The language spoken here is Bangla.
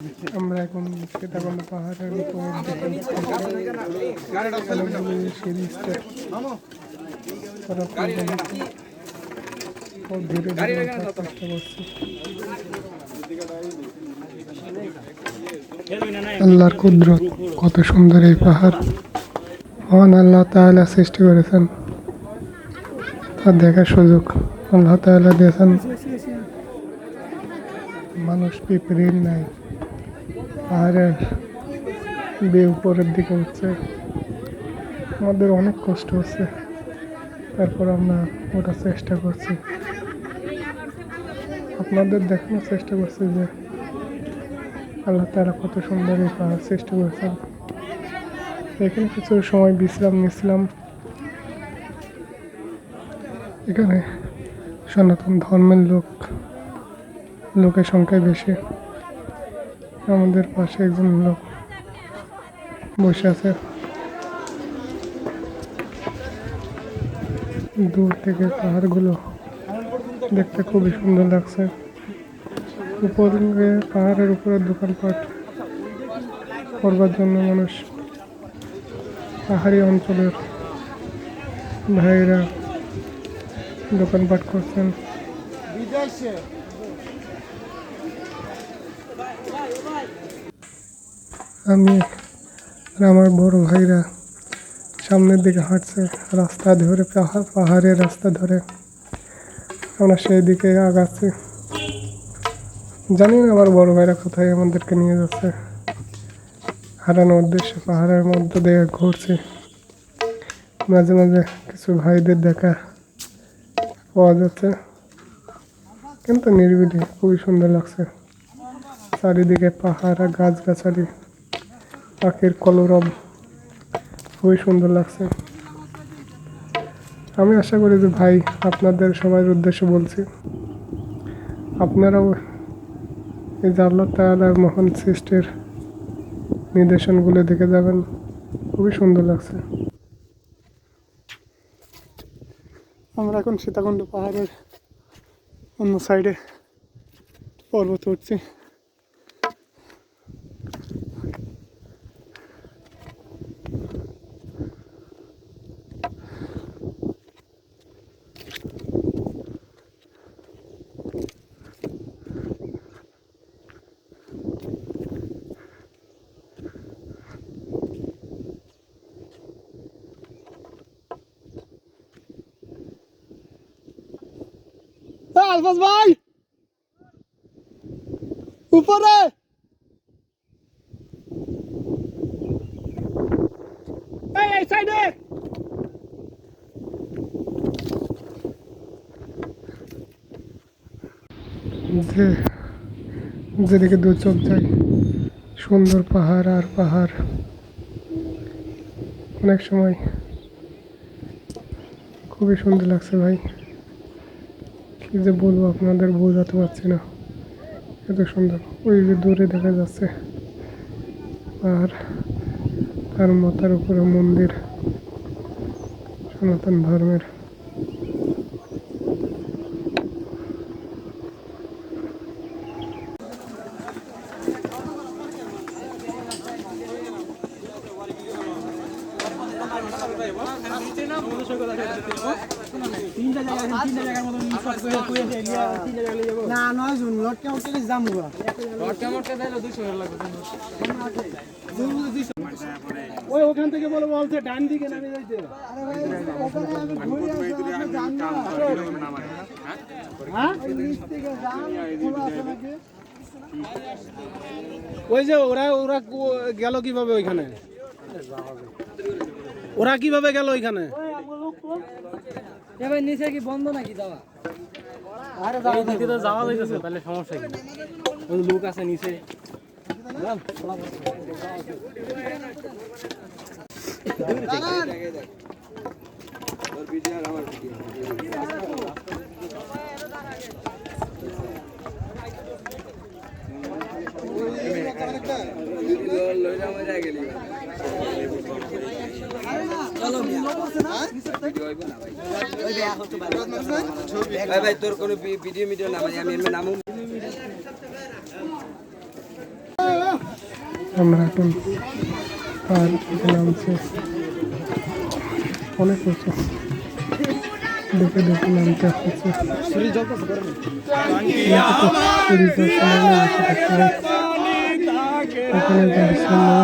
আমরা এখন সীতাকুণ্ড পাহাড়ের উপর ধীরে ধীরে চেষ্টা করছি। আল্লাহর কুদরত, কত সুন্দর এই পাহাড়। মহান আল্লাহ তাআলা সৃষ্টি করেছেন, তার দেখার সুযোগ আল্লাহ তাআলা দিয়েছেন। মানুষ পিঁপড়ের নাই পাহাড়ের বেয়ে উপরের দিকে উঠছে। আমাদের অনেক কষ্ট হচ্ছে, তারপর আমরা ওঠার চেষ্টা করছি, আপনাদের দেখানোর চেষ্টা করছি যে আল্লাহ তাআলা কত সুন্দর এই পাহাড় সৃষ্টি করেছেন। এখানে কিছু সময় বিশ্রাম নিয়েছিলাম। এখানে সনাতন ধর্মের লোকের সংখ্যা বেশি। আমাদের পাশে একজন লোক বসে আছে। দূর থেকে পাহাড়গুলো দেখতে খুবই সুন্দর লাগছে। উপরে পাহাড়ের উপরে দোকানপাট করবার জন্য মানুষ, পাহাড়ি অঞ্চলের ভাইরা দোকানপাট করছেন। আমি আর আমার বড় ভাইরা সামনের দিকে হাঁটছে, রাস্তা ধরে পাহাড়ের রাস্তা ধরে আমরা সেই দিকে আগাচ্ছি। জানি না আমার বড় ভাইরা কোথায় আমাদেরকে নিয়ে যাচ্ছে। হারানোর উদ্দেশ্যে পাহাড়ের মধ্যে দিয়ে ঘুরছি। মাঝে মাঝে কিছু ভাইদের দেখা পাওয়া যাচ্ছে, কিন্তু নিরিবিলি খুবই সুন্দর লাগছে। চারিদিকে পাহাড় আর গাছগাছালি, পাখির কলরব, খুবই সুন্দর লাগছে। আমি আশা করি যে ভাই, আপনাদের সবার উদ্দেশ্যে বলছি, আপনারাও এই যে আল্লাহ তাআলার মহান সৃষ্টির নিদর্শনগুলো দেখে যাবেন, খুবই সুন্দর লাগছে। আমরা এখন সীতাকুণ্ড পাহাড়ের অন্য সাইডে পর্বত উঠছি। আলফাজ ভাই উপরে, এই সাইডে। যেদিকে দু চোখ যায় সুন্দর পাহাড় আর পাহাড়। অনেক সময় খুবই সুন্দর লাগছে ভাই, কি যে বলবো আপনাদের বোঝাতে পারছি না, এত সুন্দর। ওই যে দূরে দেখা যাচ্ছে আর তার মাথার উপরে মন্দির, সনাতন ধর্মের। না নয় জুন লটকে উঠতে যাম ওই ওখান থেকে বলছে ডান দিকে নামে যাইতে। ওই যে ওরা গেল কিভাবে ওইখানে, ওরা কিভাবে গেল ওইখানে? এবার নিচে কি বন্ধ নাকি যাওয়া? আরে যাওয়া যাইতেছে, তাহলে সমস্যা কি? ওই লোক আছে নিচে। ভাই তোর কোনো ভিডিও মিডিও নাম আমি নামু আমরা এখন আর নামছে অনেক উঁচু, দেখে দেখে নামতে হচ্ছে। এখানে গাড়ির সামনে